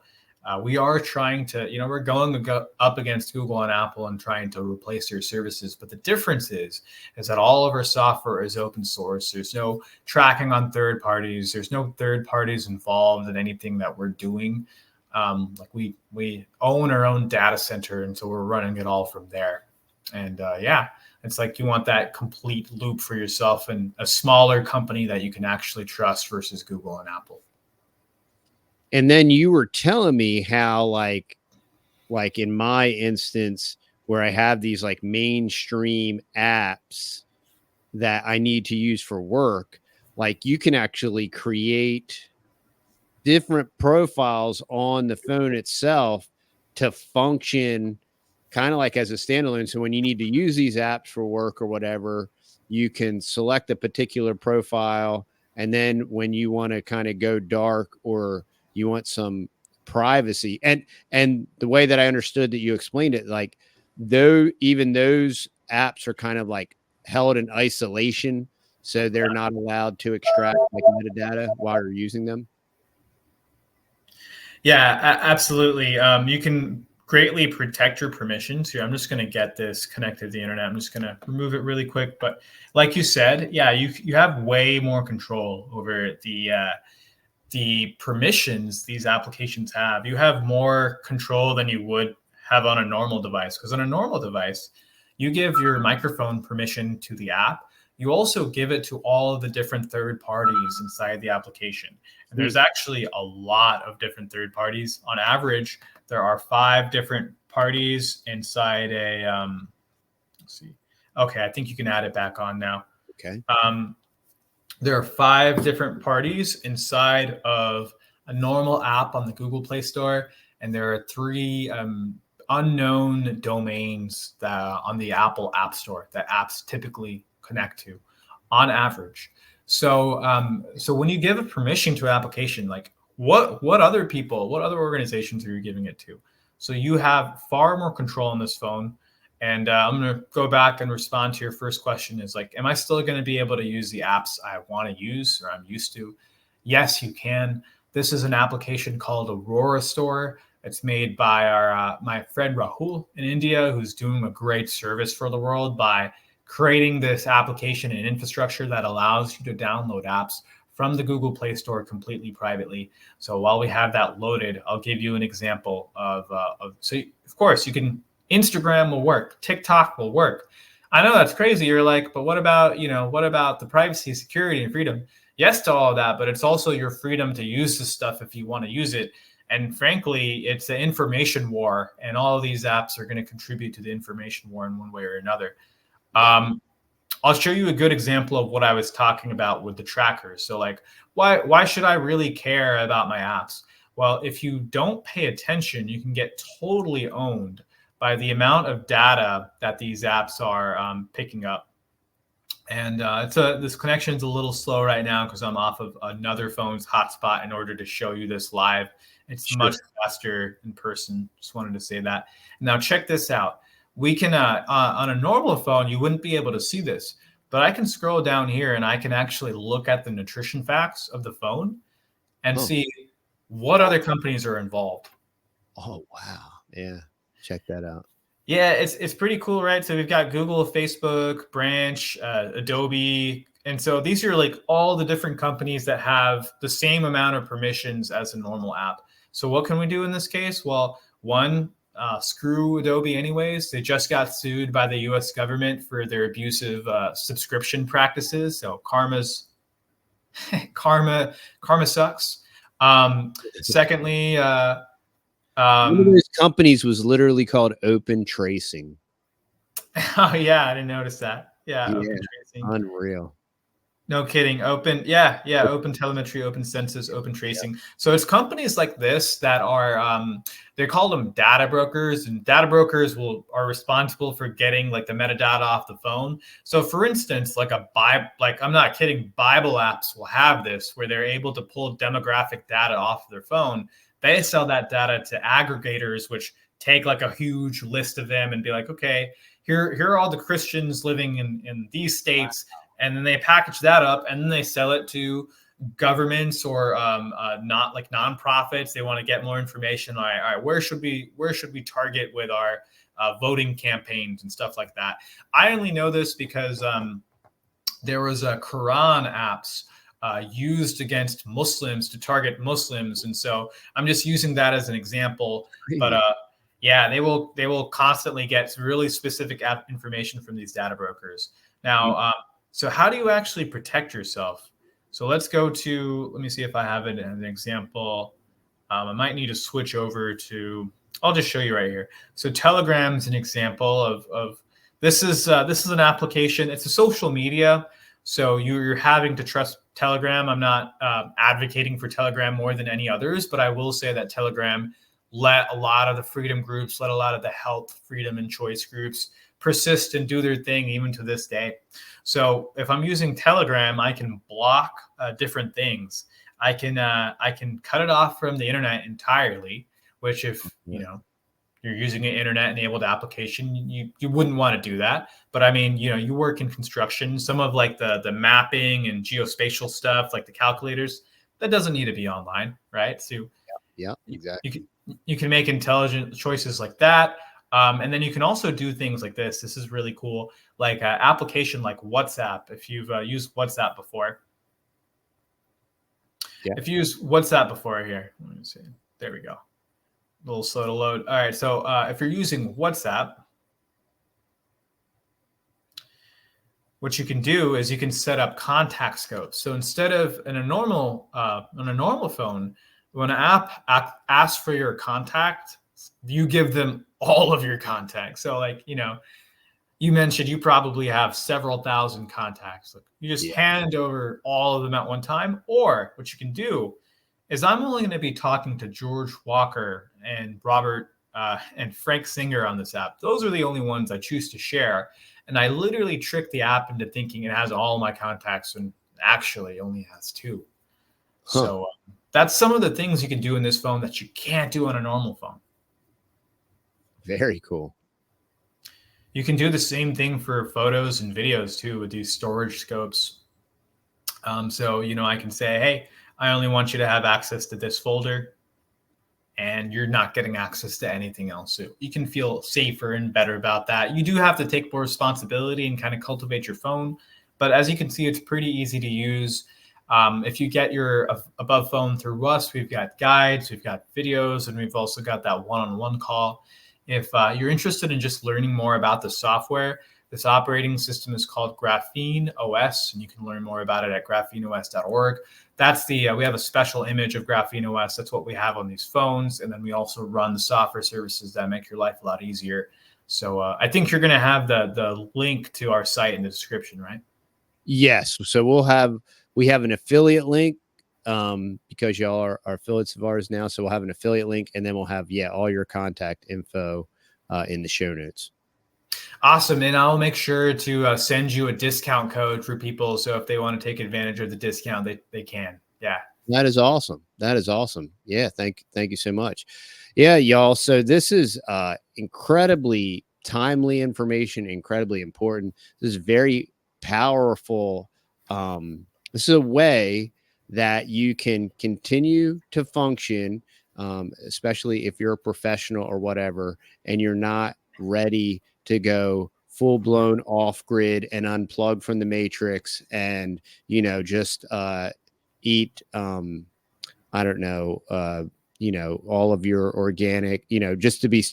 we are trying to, we're going up against Google and Apple and trying to replace their services. But the difference is that all of our software is open source. There's no tracking on third parties. There's no third parties involved in anything that we're doing. Like we own our own data center, and so we're running it all from there. And it's like you want that complete loop for yourself and a smaller company that you can actually trust versus Google and Apple. And then you were telling me how like in my instance where I have these like mainstream apps that I need to use for work, like you can actually create different profiles on the phone itself to function kind of like as a standalone. So when you need to use these apps for work or whatever, you can select a particular profile. And then when you want to kind of go dark or you want some privacy, and the way that I understood that you explained it, like though even those apps are kind of like held in isolation, so they're not allowed to extract like metadata while you're using them. Yeah, absolutely. You can greatly protect your permissions here. I'm just going to get this connected to the internet. I'm just going to remove it really quick. But like you said, yeah, you have way more control over the permissions these applications have. You have more control than you would have on a normal device, because on a normal device, you give your microphone permission to the app. You also give it to all of the different third parties inside the application. And there's actually a lot of different third parties. On average, there are 5 different parties inside a, let's see. Okay, I think you can add it back on now. Okay. There are 5 different parties inside of a normal app on the Google Play Store. And there are 3 unknown domains that on the Apple App Store that apps typically connect to on average. So when you give a permission to an application, like what other people, what other organizations are you giving it to? So you have far more control on this phone. And I'm going to go back and respond to your first question is like, am I still going to be able to use the apps I want to use or I'm used to? Yes, you can. This is an application called Aurora Store. It's made by our my friend Rahul in India, who's doing a great service for the world by creating this application and infrastructure that allows you to download apps from the Google Play Store completely privately. So while we have that loaded, I'll give you an example of of course you can, Instagram will work, TikTok will work. I know that's crazy. You're like, but what about the privacy, security, and freedom? Yes to all of that, but it's also your freedom to use this stuff if you want to use it. And frankly, it's an information war, and all of these apps are going to contribute to the information war in one way or another. I'll show you a good example of what I was talking about with the trackers. So like, why should I really care about my apps? Well, if you don't pay attention, you can get totally owned by the amount of data that these apps are picking up. And this connection's a little slow right now because I'm off of another phone's hotspot in order to show you this live. It's much faster in person. Just wanted to say that. Now check this out. We can, on a normal phone, you wouldn't be able to see this, but I can scroll down here and I can actually look at the nutrition facts of the phone and see what other companies are involved. Oh, wow. Yeah. Check that out. Yeah, it's pretty cool, right? So we've got Google, Facebook, Branch, Adobe, And so these are like all the different companies that have the same amount of permissions as a normal app. So what can we do in this case? Well, one, screw Adobe anyways. They just got sued by the US government for their abusive subscription practices. So karma sucks. Secondly, One of those companies was literally called Open Tracing. oh yeah, I didn't notice that. Yeah, Yeah, Open Tracing. unreal. No kidding. Open, yeah, open telemetry, open census, open tracing. Yeah. So it's companies like this that are, they call them data brokers, and data brokers are responsible for getting like the metadata off the phone. So for instance, like I'm not kidding, Bible apps will have this where they're able to pull demographic data off of their phone. They sell that data to aggregators, which take like a huge list of them and be like, okay, here are all the Christians living in these states. Wow. And then they package that up and then they sell it to governments or not like nonprofits. They want to get more information. All right, where should we target with our voting campaigns and stuff like that? I only know this because there was a Quran apps used against Muslims to target Muslims, and so I'm just using that as an example. But yeah, they will constantly get really specific information from these data brokers. Now, so how do you actually protect yourself? So let's go to, let me see if I have it as an example. I might need to switch over to, I'll just show you right here. So Telegram is an example of this is an application. It's a social media. So you're having to trust Telegram. I'm not advocating for Telegram more than any others, but I will say that Telegram let a lot of the freedom groups, let a lot of the health, freedom, and choice groups persist and do their thing even to this day. So if I'm using Telegram, I can block different things. I can cut it off from the internet entirely, which if you're using an internet enabled application, you wouldn't want to do that. But I mean, you work in construction, some of like the mapping and geospatial stuff, like the calculators, that doesn't need to be online, right? So yeah, exactly. You can make intelligent choices like that. And then you can also do things like this. This is really cool. Like an application like WhatsApp. If you've used WhatsApp before. Yeah. If you use WhatsApp before here, let me see. There we go. A little slow to load. All right. So if you're using WhatsApp, what you can do is you can set up contact scopes. So instead of on a normal phone, when an app asks for your contact, you give them all of your contacts. So like, you mentioned you probably have several thousand contacts. Like you just hand over all of them at one time. Or what you can do is I'm only going to be talking to George Walker and Robert and Frank Singer on this app. Those are the only ones I choose to share. And I literally trick the app into thinking it has all my contacts and actually only has 2. Huh. So that's some of the things you can do in this phone that you can't do on a normal phone. Very cool. You can do the same thing for photos and videos too with these storage scopes. So, I can say, hey, I only want you to have access to this folder and you're not getting access to anything else. So you can feel safer and better about that. You do have to take more responsibility and kind of cultivate your phone. But as you can see, it's pretty easy to use. If you get your above phone through us, we've got guides, we've got videos, and we've also got that one-on-one call. If you're interested in just learning more about the software, this operating system is called Graphene OS, and you can learn more about it at grapheneos.org. That's we have a special image of Graphene OS. That's what we have on these phones. And then we also run the software services that make your life a lot easier. So I think you're going to have the link to our site in the description, right? Yes. So we have an affiliate link because y'all are affiliates of ours now. So we'll have an affiliate link and then we'll have, all your contact info in the show notes. Awesome. And I'll make sure to send you a discount code for people. So if they want to take advantage of the discount, they can. Yeah. That is awesome. That is awesome. Yeah. Thank you so much. Yeah, y'all. So this is incredibly timely information, incredibly important. This is very powerful. This is a way that you can continue to function, especially if you're a professional or whatever, and you're not ready to go full blown off grid and unplug from the matrix and, just eat, I don't know, all of your organic, just to be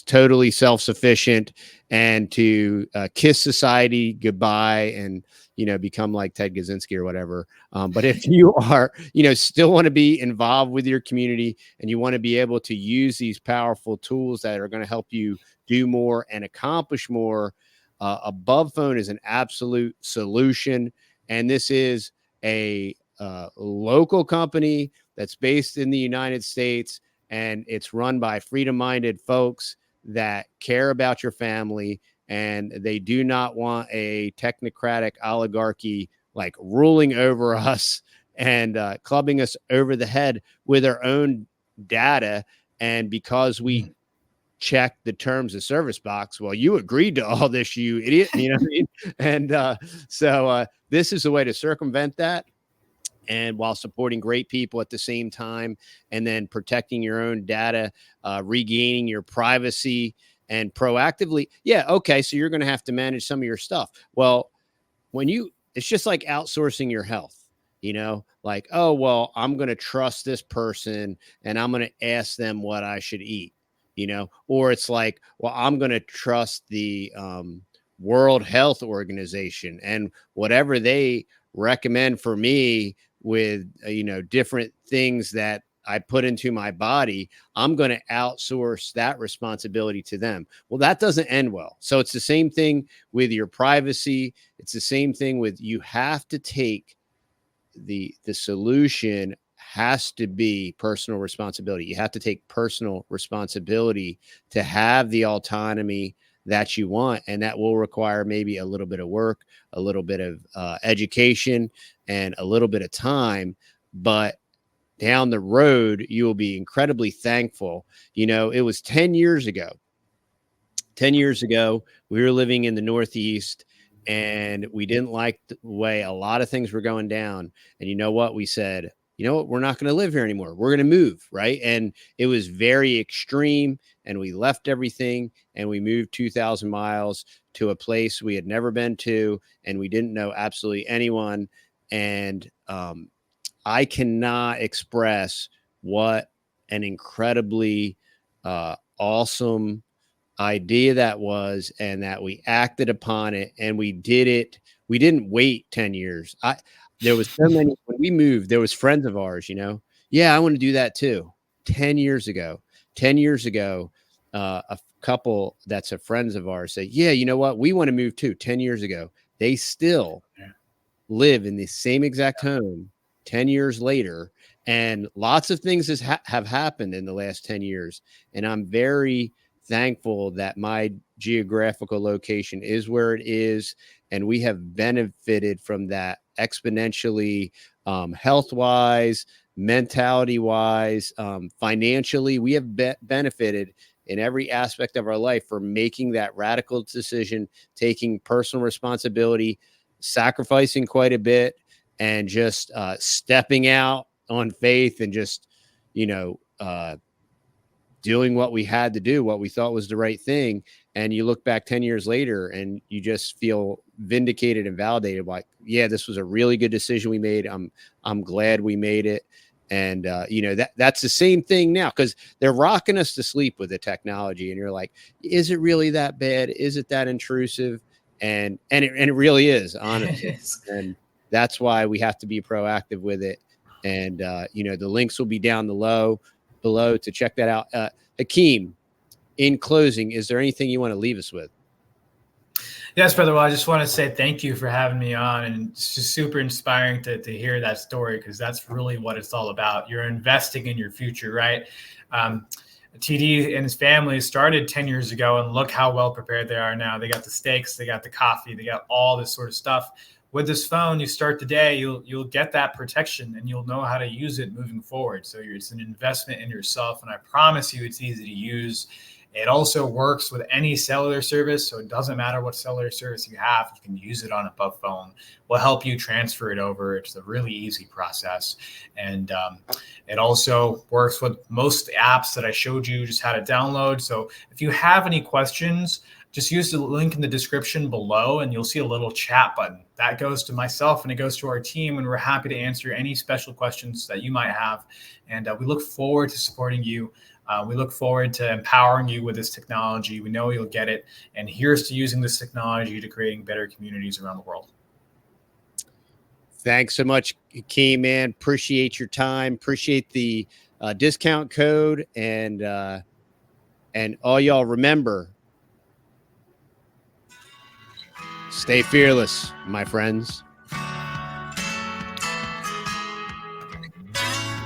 totally self-sufficient and to kiss society goodbye and, become like Ted Kaczynski or whatever. But if you are, still want to be involved with your community and you want to be able to use these powerful tools that are going to help you do more and accomplish more, Above Phone is an absolute solution. And this is a local company that's based in the United States, and it's run by freedom-minded folks that care about your family, and they do not want a technocratic oligarchy like ruling over us and clubbing us over the head with our own data. And because we check the terms of service box, well, you agreed to all this, you idiot, you know what I mean? And so this is a way to circumvent that, and while supporting great people at the same time, and then protecting your own data, regaining your privacy, and proactively. Yeah. Okay. So you're going to have to manage some of your stuff. Well, it's just like outsourcing your health, like, oh, well, I'm going to trust this person and I'm going to ask them what I should eat, or it's like, well, I'm going to trust the World Health Organization and whatever they recommend for me with, different things that I put into my body, I'm going to outsource that responsibility to them. Well, that doesn't end well. So it's the same thing with your privacy. It's the same thing with, you have to take the solution has to be personal responsibility. You have to take personal responsibility to have the autonomy that you want. And that will require maybe a little bit of work, a little bit of education, and a little bit of time. But down the road, you will be incredibly thankful. It was 10 years ago. 10 years ago, we were living in the Northeast, and we didn't like the way a lot of things were going down. And you know what? We said, we're not going to live here anymore. We're going to move. Right. And it was very extreme. And we left everything and we moved 2,000 miles to a place we had never been to. And we didn't know absolutely anyone. And I cannot express what an incredibly awesome idea that was, and that we acted upon it, and we did it. We didn't wait 10 years. There was so many, when we moved, there was friends of ours, yeah, I want to do that too. 10 years ago, a couple that's a friends of ours say, yeah, you know what? We want to move too. 10 years ago, they still live in the same exact home 10 years later. And lots of things have happened in the last 10 years. And I'm very thankful that my geographical location is where it is. And we have benefited from that exponentially, health-wise, mentality-wise, financially. We have benefited in every aspect of our life for making that radical decision, taking personal responsibility, sacrificing quite a bit, and just stepping out on faith and just, doing what we had to do, what we thought was the right thing. And you look back 10 years later and you just feel vindicated and validated. Like, yeah, this was a really good decision we made. I'm glad we made it. And, that's the same thing now, because they're rocking us to sleep with the technology. And you're like, is it really that bad? Is it that intrusive? And it really is, honestly. And that's why we have to be proactive with it. And, the links will be down below to check that out. Hakeem, in closing, is there anything you want to leave us with? Yes, brother. Well, I just want to say thank you for having me on, and it's just super inspiring to hear that story, because that's really what it's all about. You're investing in your future, right? TD and his family started 10 years ago, and look how well prepared they are now. They got the steaks, they got the coffee, they got all this sort of stuff. With this phone, you start the day, you'll get that protection, and you'll know how to use it moving forward. So it's an investment in yourself, and I promise you it's easy to use. It also works with any cellular service, so it doesn't matter what cellular service you have. You can use it on Above Phone. We'll help you transfer it over. It's a really easy process. And it also works with most apps that I showed you just how to download. So if you have any questions, just use the link in the description below and you'll see a little chat button. That goes to myself and it goes to our team, and we're happy to answer any special questions that you might have. And we look forward to supporting you. We look forward to empowering you with this technology. We know you'll get it. And here's to using this technology to creating better communities around the world. Thanks so much, Key, man. Appreciate your time. Appreciate the discount code. And all y'all, remember, stay fearless, my friends.